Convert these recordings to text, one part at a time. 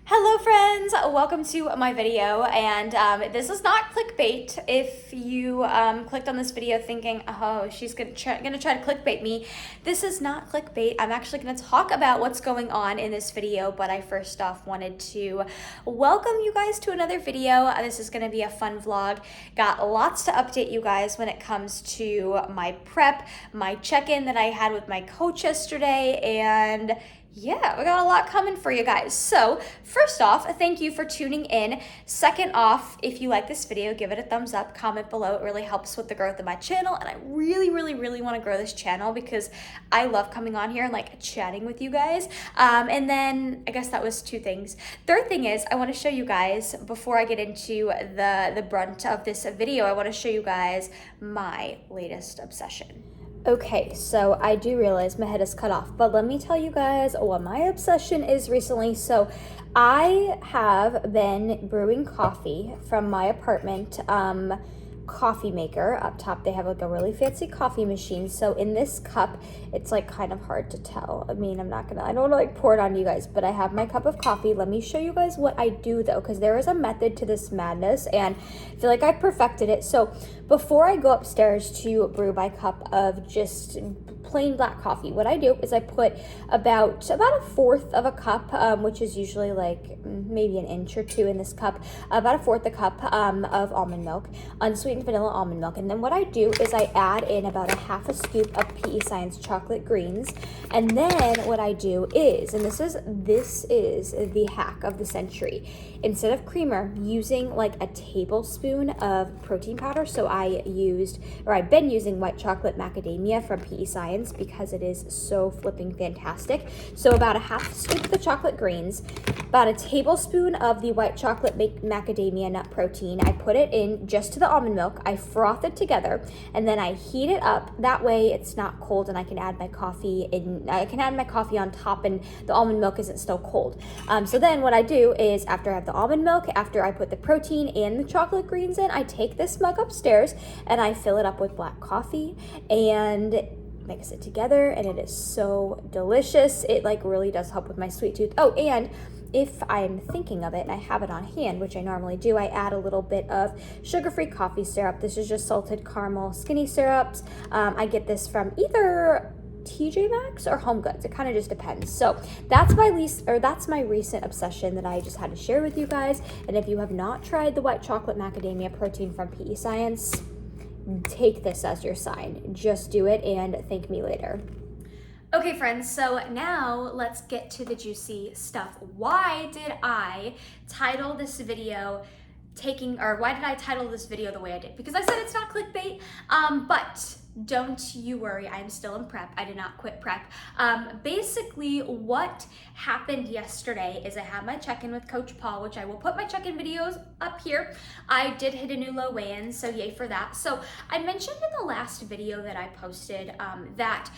Hello friends, welcome to my video, and this is not clickbait. If you clicked on this video thinking, oh, she's gonna try to clickbait me, this is not clickbait. I'm actually gonna talk about what's going on in this video, but I first off wanted to welcome you guys to another video. This is gonna be a fun vlog. Got lots to update you guys when it comes to my prep, my check-in that I had with my coach yesterday, and yeah, we got a lot coming for you guys. So first off, thank you for tuning in. Second off, if you like this video, give it a thumbs up, comment below. It really helps with the growth of my channel, and I really want to grow this channel because I love coming on here and like chatting with you guys. And then I guess that was two things. Third thing is I want to show you guys, before I get into the brunt of this video, I want to show you guys my latest obsession. Okay, so I do realize my head is cut off, but let me tell you guys what my obsession is recently. So I have been brewing coffee from my apartment coffee maker. Up top they have like a really fancy coffee machine. So in this cup, it's like kind of hard to tell. I mean, I don't want to like pour it on you guys, but I have my cup of coffee. Let me show you guys what I do though, because there is a method to this madness and I feel like I perfected it. So before I go upstairs to brew my cup of just plain black coffee, what I do is I put about a fourth of a cup, which is usually like maybe an inch or two in this cup, about a fourth a cup of almond milk, unsweetened vanilla almond milk. And then what I do is I add in about a half a scoop of PESCIENCE chocolate greens. And then what I do is, and this is the hack of the century, instead of creamer, using like a tablespoon of protein powder. So I've been using white chocolate macadamia from PESCIENCE because it is so flipping fantastic. So about a half scoop of the chocolate greens, about a tablespoon of the white chocolate macadamia nut protein. I put it in just to the almond milk. I froth it together and then I heat it up. That way it's not cold and I can add my coffee in. I can add my coffee on top and the almond milk isn't still cold. So then what I do is, after I have the almond milk, after I put the protein and the chocolate greens in, I take this mug upstairs and I fill it up with black coffee and mix it together, and it is so delicious. It like really does help with my sweet tooth. Oh, and if I'm thinking of it and I have it on hand, which I normally do, I add a little bit of sugar-free coffee syrup. This is just salted caramel skinny syrups. I get this from either TJ Maxx or Home Goods. It kind of just depends. So that's my recent obsession that I just had to share with you guys. And if you have not tried the white chocolate macadamia protein from PESCIENCE, take this as your sign. Just do it and thank me later. Okay friends, so now let's get to the juicy stuff. Why did I title this video the way I did? Because I said it's not clickbait, but don't you worry, I'm still in prep. I did not quit prep. Basically what happened yesterday is I had my check-in with Coach Paul, which I will put my check-in videos up here. I did hit a new low weigh-in, so yay for that. So I mentioned in the last video that I posted that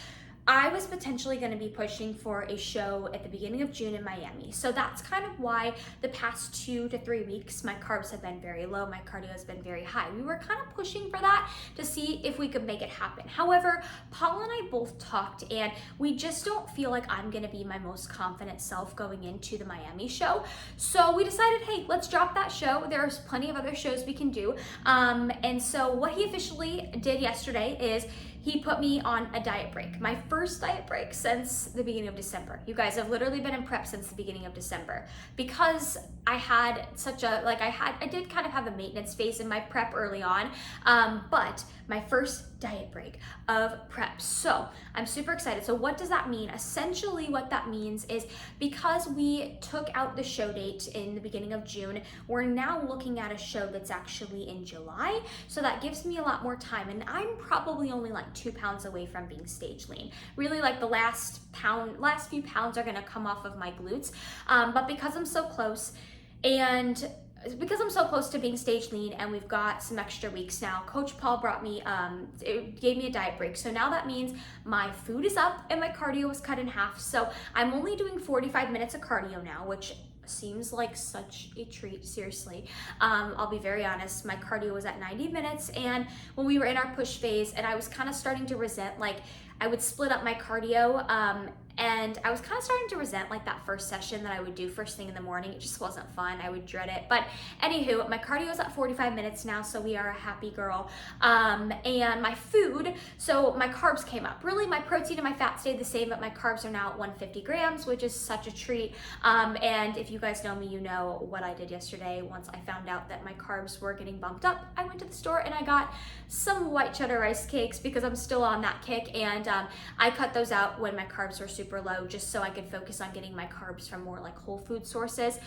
I was potentially going to be pushing for a show at the beginning of June in Miami. So that's kind of why the past 2 to 3 weeks, my carbs have been very low, my cardio has been very high. We were kind of pushing for that to see if we could make it happen. However, Paul and I both talked and we just don't feel like I'm going to be my most confident self going into the Miami show. So we decided, hey, let's drop that show. There's plenty of other shows we can do. And so what he officially did yesterday is he put me on a diet break. My first diet break since the beginning of December. You guys, I've literally been in prep since the beginning of December because I had I did kind of have a maintenance phase in my prep early on, but my first diet break of prep. So I'm super excited. So what does that mean? Essentially what that means is, because we took out the show date in the beginning of June, we're now looking at a show that's actually in July. So that gives me a lot more time, and I'm probably only like 2 pounds away from being stage lean. Really, like the last few pounds are gonna come off of my glutes. But because I'm so close to being stage lean and we've got some extra weeks now, Coach Paul gave me a diet break. So now that means my food is up and my cardio was cut in half. So I'm only doing 45 minutes of cardio now, which seems like such a treat, seriously. I'll be very honest, my cardio was at 90 minutes, and when we were in our push phase and I was kind of starting to resent, like I would split up my cardio and I was kind of starting to resent like that first session that I would do first thing in the morning. It just wasn't fun. I would dread it. But anywho, my cardio is at 45 minutes now, so we are a happy girl. And my food, so my carbs came up. Really, my protein and my fat stayed the same, but my carbs are now at 150 grams, which is such a treat. And if you guys know me, you know what I did yesterday. Once I found out that my carbs were getting bumped up, I went to the store and I got some white cheddar rice cakes because I'm still on that kick, and I cut those out when my carbs were super low, just so I could focus on getting my carbs from more like whole food sources.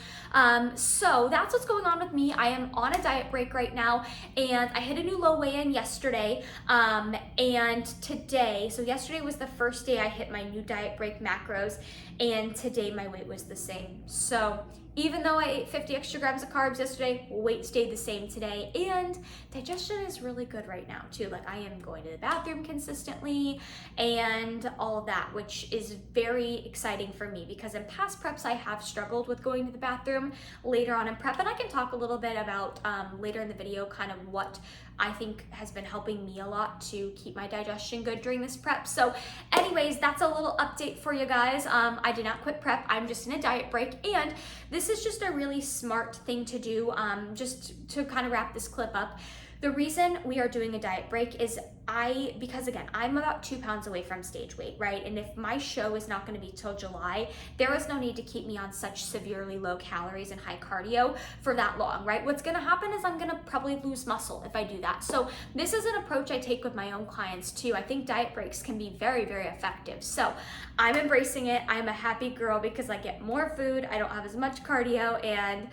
So that's what's going on with me. I am on a diet break right now, and I hit a new low weigh-in yesterday, and today, so yesterday was the first day I hit my new diet break macros, and today my weight was the same. So even though I ate 50 extra grams of carbs yesterday, weight stayed the same today, and digestion is really good right now too. Like, I am going to the bathroom consistently and all of that, which is very exciting for me because in past preps I have struggled with going to the bathroom later on in prep, and I can talk a little bit about later in the video kind of what I think has been helping me a lot to keep my digestion good during this prep. So anyways, that's a little update for you guys. I did not quit prep. I'm just in a diet break, and this is just a really smart thing to do, just to kind of wrap this clip up. The reason we are doing a diet break is because again, I'm about 2 pounds away from stage weight, right? And if my show is not going to be till July, there is no need to keep me on such severely low calories and high cardio for that long, right? What's going to happen is I'm going to probably lose muscle if I do that. So this is an approach I take with my own clients too. I think diet breaks can be very, very effective. So I'm embracing it. I'm a happy girl because I get more food. I don't have as much cardio, and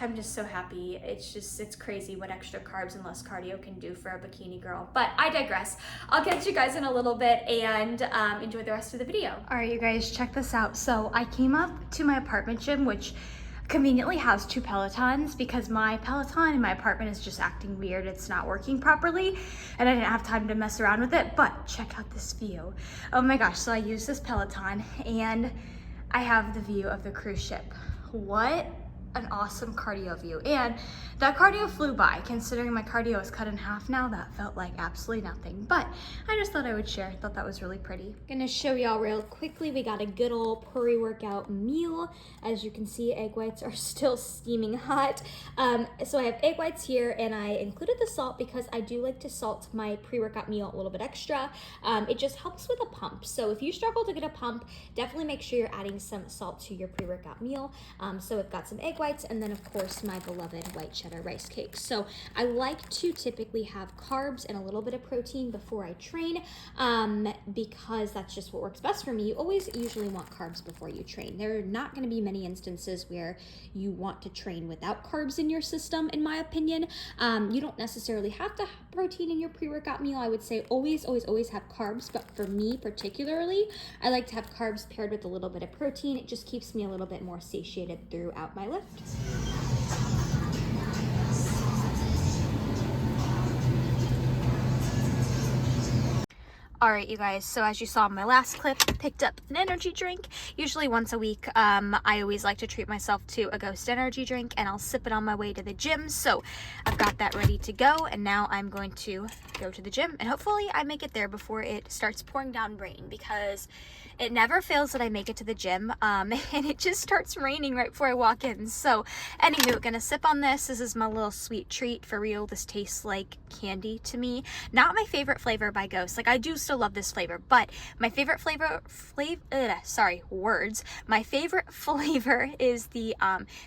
I'm just so happy. It's crazy what extra carbs and less cardio can do for a bikini girl. But I digress. I'll catch you guys in a little bit, and enjoy the rest of the video. All right, you guys, check this out. So I came up to my apartment gym, which conveniently has 2 Pelotons because my Peloton in my apartment is just acting weird. It's not working properly, and I didn't have time to mess around with it. But check out this view. Oh my gosh, so I use this Peloton, and I have the view of the cruise ship. What an awesome cardio view. And that cardio flew by. Considering my cardio is cut in half now, that felt like absolutely nothing. But I just thought I would share. I thought that was really pretty. Gonna show y'all real quickly. We got a good old pre-workout meal. As you can see, egg whites are still steaming hot. So I have egg whites here, and I included the salt because I do like to salt my pre-workout meal a little bit extra. It just helps with a pump. So if you struggle to get a pump, definitely make sure you're adding some salt to your pre-workout meal. So I've got some egg whites, and then of course my beloved white cheddar rice cakes. So I like to typically have carbs and a little bit of protein before I train, because that's just what works best for me. You always usually want carbs before you train. There are not going to be many instances where you want to train without carbs in your system, in my opinion. You don't necessarily have to have protein in your pre-workout meal. I would say always have carbs, but for me particularly, I like to have carbs paired with a little bit of protein. It just keeps me a little bit more satiated throughout my lift. All right, you guys, so as you saw in my last clip, picked up an energy drink. Usually once a week, I always like to treat myself to a Ghost energy drink, and I'll sip it on my way to the gym. So I've got that ready to go, and now I'm going to go to the gym, and hopefully I make it there before it starts pouring down rain, because it never fails that I make it to the gym, and it just starts raining right before I walk in. So anywho, gonna sip on this. This is my little sweet treat. For real, this tastes like candy to me. Not my favorite flavor by Ghost. Like, I do still love this flavor, but my favorite my favorite flavor is the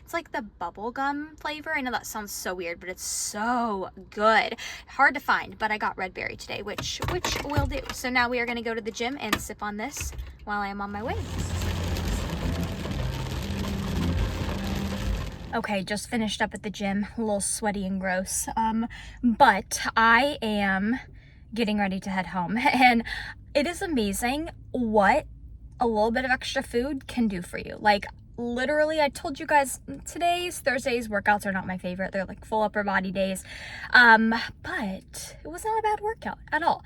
it's like the bubble gum flavor. I know that sounds so weird, but it's so good. Hard to find, but I got red berry today, which will do. So now we are going to go to the gym and sip on this while I am on my way. Okay, just finished up at the gym, a little sweaty and gross, but I am getting ready to head home, and it is amazing what a little bit of extra food can do for you. Like, literally, I told you guys Thursdays workouts are not my favorite. They're like full upper body days, but it was not a bad workout at all.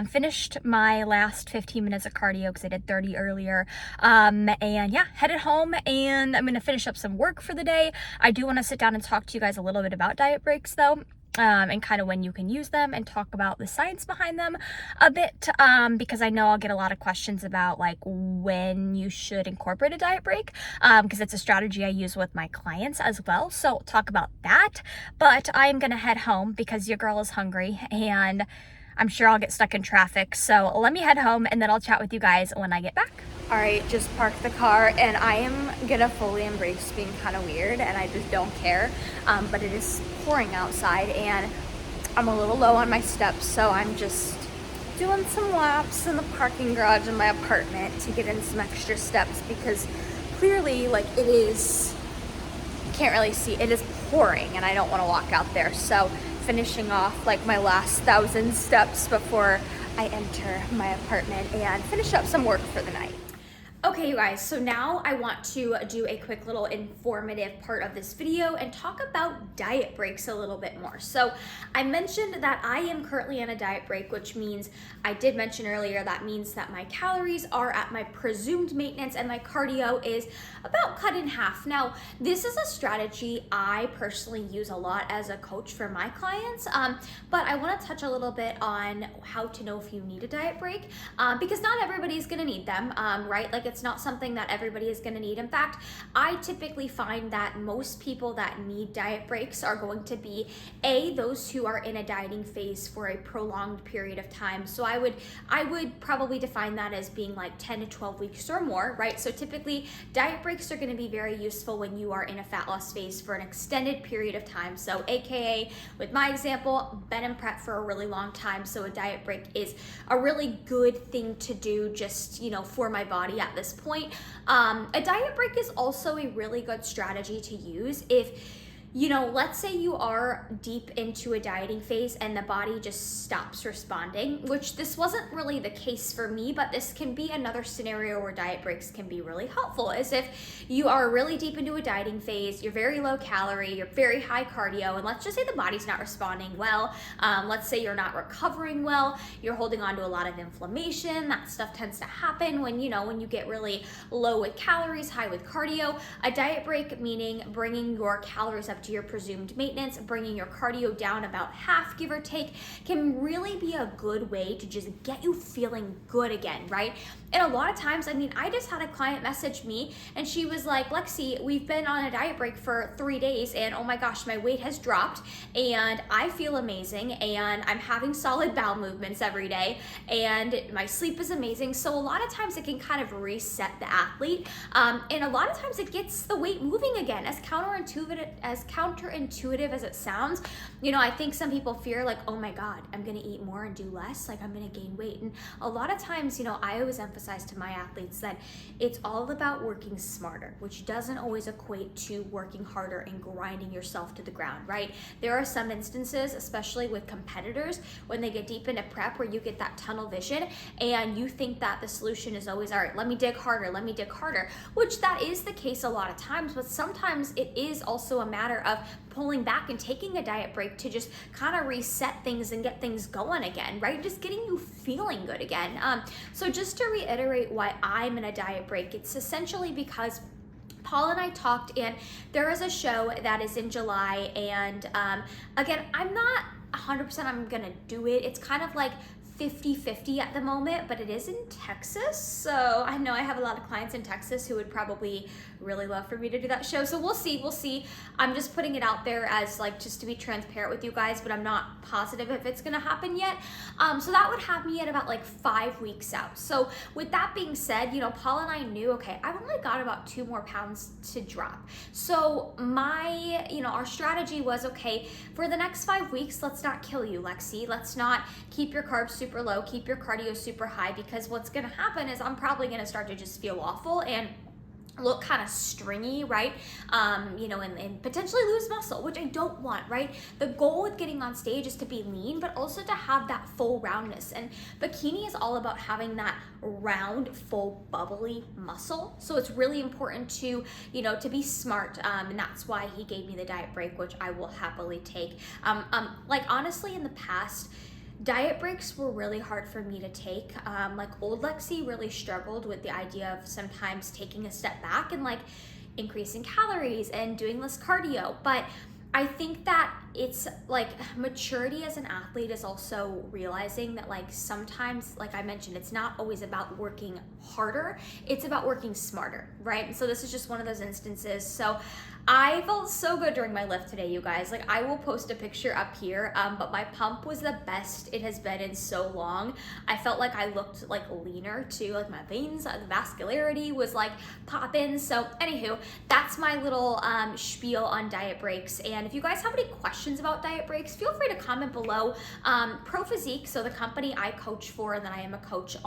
Finished my last 15 minutes of cardio because I did 30 earlier, and yeah, headed home, and I'm gonna finish up some work for the day. I do want to sit down and talk to you guys a little bit about diet breaks though. and kind of when you can use them, and talk about the science behind them a bit, because I know I'll get a lot of questions about like when you should incorporate a diet break, because it's a strategy I use with my clients as well. So talk about that. But I'm gonna head home because your girl is hungry and I'm sure I'll get stuck in traffic. So let me head home and then I'll chat with you guys when I get back. All right, just parked the car and I am gonna fully embrace being kind of weird and I just don't care. But it is pouring outside and I'm a little low on my steps, so I'm just doing some laps in the parking garage in my apartment to get in some extra steps because clearly like it is, you can't really see, it is pouring and I don't want to walk out there. So finishing off like my last 1,000 steps before I enter my apartment and finish up some work for the night. Okay, you guys, so now I want to do a quick little informative part of this video and talk about diet breaks a little bit more. So I mentioned that I am currently on a diet break, which means, I did mention earlier, that means that my calories are at my presumed maintenance and my cardio is about cut in half. Now, this is a strategy I personally use a lot as a coach for my clients, but I want to touch a little bit on how to know if you need a diet break, because not everybody's going to need them, right? Like, it's not something that everybody is going to need. In fact, I typically find that most people that need diet breaks are going to be those who are in a dieting phase for a prolonged period of time. So I would probably define that as being like 10 to 12 weeks or more, right? So typically diet breaks are going to be very useful when you are in a fat loss phase for an extended period of time. So AKA, with my example, been in prep for a really long time, so a diet break is a really good thing to do just, you know, for my body at this point. A diet break is also a really good strategy to use if, you know, let's say you are deep into a dieting phase and the body just stops responding, which this wasn't really the case for me, but this can be another scenario where diet breaks can be really helpful, is if you are really deep into a dieting phase, you're very low calorie, you're very high cardio, and let's just say the body's not responding well. Let's say you're not recovering well, you're holding on to a lot of inflammation. That stuff tends to happen when, you know, when you get really low with calories, high with cardio. A diet break, meaning bringing your calories up to your presumed maintenance, bringing your cardio down about half, give or take, can really be a good way to just get you feeling good again, right? And a lot of times, I mean, I just had a client message me and she was like, Lexie, we've been on a diet break for 3 days and oh my gosh, my weight has dropped and I feel amazing and I'm having solid bowel movements every day and my sleep is amazing. So a lot of times it can kind of reset the athlete, and a lot of times it gets the weight moving again. As counterintuitive as it sounds, you know, I think some people fear like, oh my God, I'm gonna eat more and do less, like I'm gonna gain weight. And a lot of times, you know, I always emphasize to my athletes that it's all about working smarter, which doesn't always equate to working harder and grinding yourself to the ground, right? There are some instances, especially with competitors, when they get deep into prep where you get that tunnel vision and you think that the solution is always, all right, let me dig harder, which that is the case a lot of times, but sometimes it is also a matter of pulling back and taking a diet break to just kind of reset things and get things going again, right? Just getting you feeling good again. So just to reiterate why I'm in a diet break, it's essentially because Paul and I talked, and there is a show that is in July, and again, I'm not 100% I'm gonna do it. It's kind of like 50-50 at the moment, but it is in Texas. So I know I have a lot of clients in Texas who would probably really love for me to do that show. So we'll see. I'm just putting it out there as like, just to be transparent with you guys, but I'm not positive if it's gonna happen yet. So that would have me at about like 5 weeks out. So with that being said, you know, Paul and I knew, okay, I've only got about 2 more pounds to drop. So our strategy was, okay, for the next 5 weeks, let's not kill you, Lexie. Let's not keep your carbs super low, keep your cardio super high, because what's gonna happen is I'm probably gonna start to just feel awful and look kind of stringy, right? And potentially lose muscle, which I don't want, right? The goal with getting on stage is to be lean, but also to have that full roundness. And bikini is all about having that round, full, bubbly muscle. So it's really important to be smart. And that's why he gave me the diet break, which I will happily take. Honestly, in the past, diet breaks were really hard for me to take. Old Lexie really struggled with the idea of sometimes taking a step back and increasing calories and doing less cardio. But I think that it's like maturity as an athlete is also realizing that like sometimes, like I mentioned, it's not always about working harder, it's about working smarter, right? So this is just one of those instances. So I felt so good during my lift today, you guys. Like I will post a picture up here, but my pump was the best it has been in so long. I felt like I looked like leaner too, like my veins, the vascularity was like popping. So anywho, that's my little spiel on diet breaks. And if you guys have any questions about diet breaks, feel free to comment below. Pro Physique, so the company I coach for and that I am a coach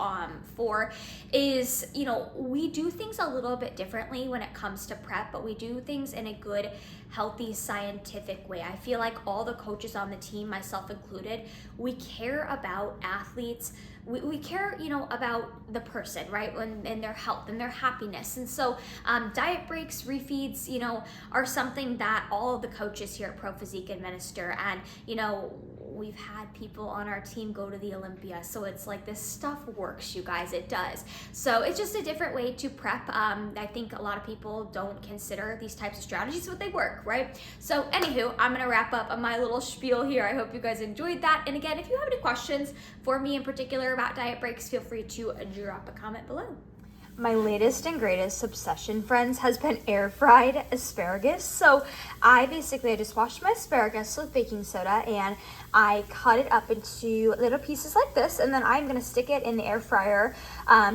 for, is, you know, we do things a little bit differently when it comes to prep, but we do things in a good, healthy, scientific way. I feel like all the coaches on the team, myself included, we care about athletes. We care, you know, about the person, right? And their health and their happiness. And so diet breaks, refeeds, you know, are something that all of the coaches here at Pro Physique administer. And, you know, we've had people on our team go to the Olympia. So it's like this stuff works, you guys, it does. So it's just a different way to prep. I think a lot of people don't consider these types of strategies, but they work, right? So anywho, I'm gonna wrap up on my little spiel here. I hope you guys enjoyed that. And again, if you have any questions for me in particular about diet breaks, feel free to drop a comment below. My latest and greatest obsession, friends, has been air fried asparagus. So I just washed my asparagus with baking soda and I cut it up into little pieces like this, and then I'm gonna stick it in the air fryer,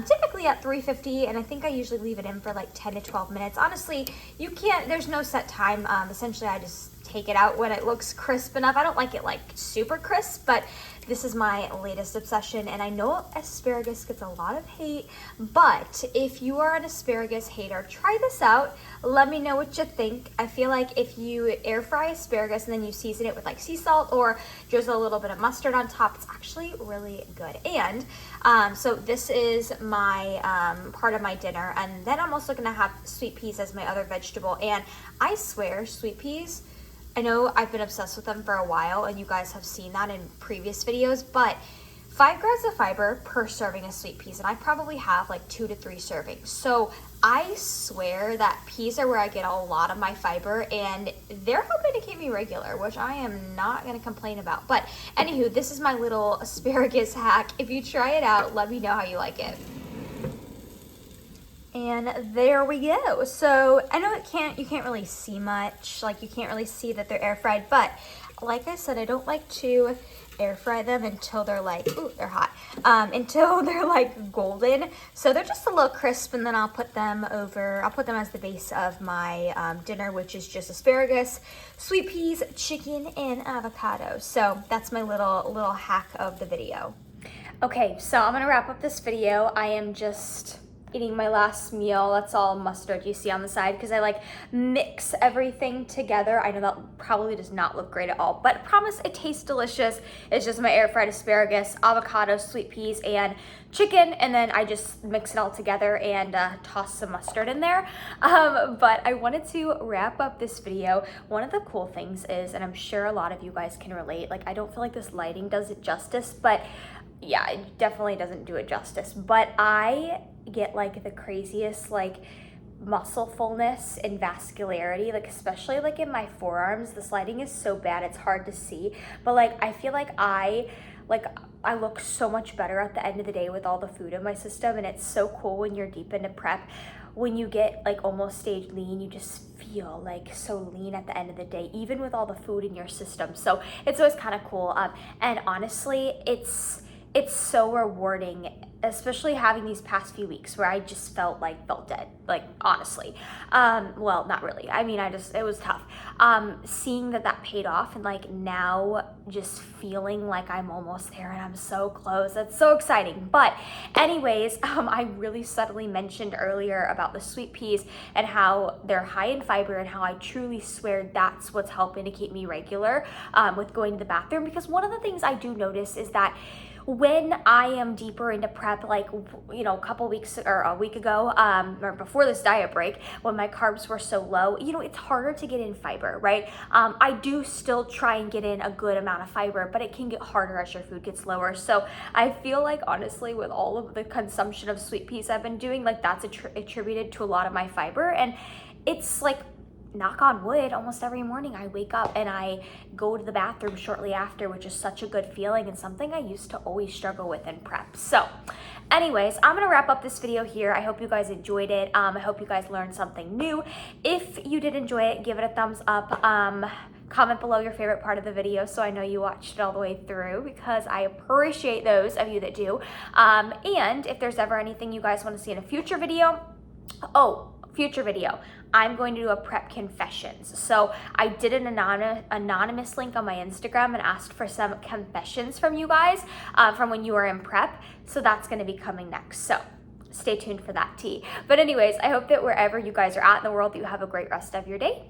typically at 350, and I think I usually leave it in for like 10 to 12 minutes. Honestly, you can't, there's no set time. Essentially I just take it out when it looks crisp enough. I don't like it like super crisp, but this is my latest obsession, and I know asparagus gets a lot of hate, but if you are an asparagus hater, try this out. Let me know what you think. I feel like if you air fry asparagus and then you season it with like sea salt or drizzle a little bit of mustard on top, it's actually really good. And so this is my part of my dinner, and then I'm also gonna have sweet peas as my other vegetable. And I swear, sweet peas, I know I've been obsessed with them for a while, and you guys have seen that in previous videos, but 5 grams of fiber per serving of sweet peas, and I probably have like 2 to 3 servings. So I swear that peas are where I get a lot of my fiber, and they're helping to keep me regular, which I am not gonna complain about. But anywho, this is my little asparagus hack. If you try it out, let me know how you like it. And there we go. So I know you can't really see much, like you can't really see that they're air fried, but like I said, I don't like to air fry them until they're like, ooh, they're hot, until they're like golden. So they're just a little crisp, and then I'll put them as the base of my dinner, which is just asparagus, sweet peas, chicken, and avocado. So that's my little hack of the video. Okay, so I'm gonna wrap up this video. I am just eating my last meal. That's all mustard you see on the side because I like mix everything together. I know that probably does not look great at all, but I promise it tastes delicious. It's just my air fried asparagus, avocado, sweet peas, and chicken, and then I just mix it all together and toss some mustard in there. But I wanted to wrap up this video. One of the cool things is, and I'm sure a lot of you guys can relate, like I don't feel like this lighting does it justice, but yeah, it definitely doesn't do it justice, but I get like the craziest like muscle fullness and vascularity, like especially like in my forearms. This lighting is so bad it's hard to see, but like I feel like I look so much better at the end of the day with all the food in my system. And it's so cool when you're deep into prep, when you get like almost stage lean, you just feel like so lean at the end of the day, even with all the food in your system. So it's always kind of cool. And honestly, it's so rewarding, especially having these past few weeks where I just felt dead, like honestly. Well, not really. I mean, it was tough. Seeing that paid off, and like now just feeling like I'm almost there and I'm so close. That's so exciting. But anyways, I really subtly mentioned earlier about the sweet peas and how they're high in fiber, and how I truly swear that's what's helping to keep me regular with going to the bathroom. Because one of the things I do notice is that when I am deeper into prep, like, you know, a couple weeks or a week ago, or before this diet break, when my carbs were so low, you know, it's harder to get in fiber, right? I do still try and get in a good amount of fiber, but it can get harder as your food gets lower. So I feel like, honestly, with all of the consumption of sweet peas I've been doing, like that's attributed to a lot of my fiber. And it's like, knock on wood, almost every morning I wake up and I go to the bathroom shortly after, which is such a good feeling and something I used to always struggle with in prep. So anyways, I'm gonna wrap up this video here. I hope you guys enjoyed it. I hope you guys learned something new. If you did enjoy it, give it a thumbs up. Comment below your favorite part of the video so I know you watched it all the way through, because I appreciate those of you that do. And if there's ever anything you guys want to see in a future video, I'm going to do a prep confessions. So I did an anonymous link on my Instagram and asked for some confessions from you guys from when you were in prep. So that's going to be coming next. So stay tuned for that tea. But anyways, I hope that wherever you guys are at in the world, that you have a great rest of your day.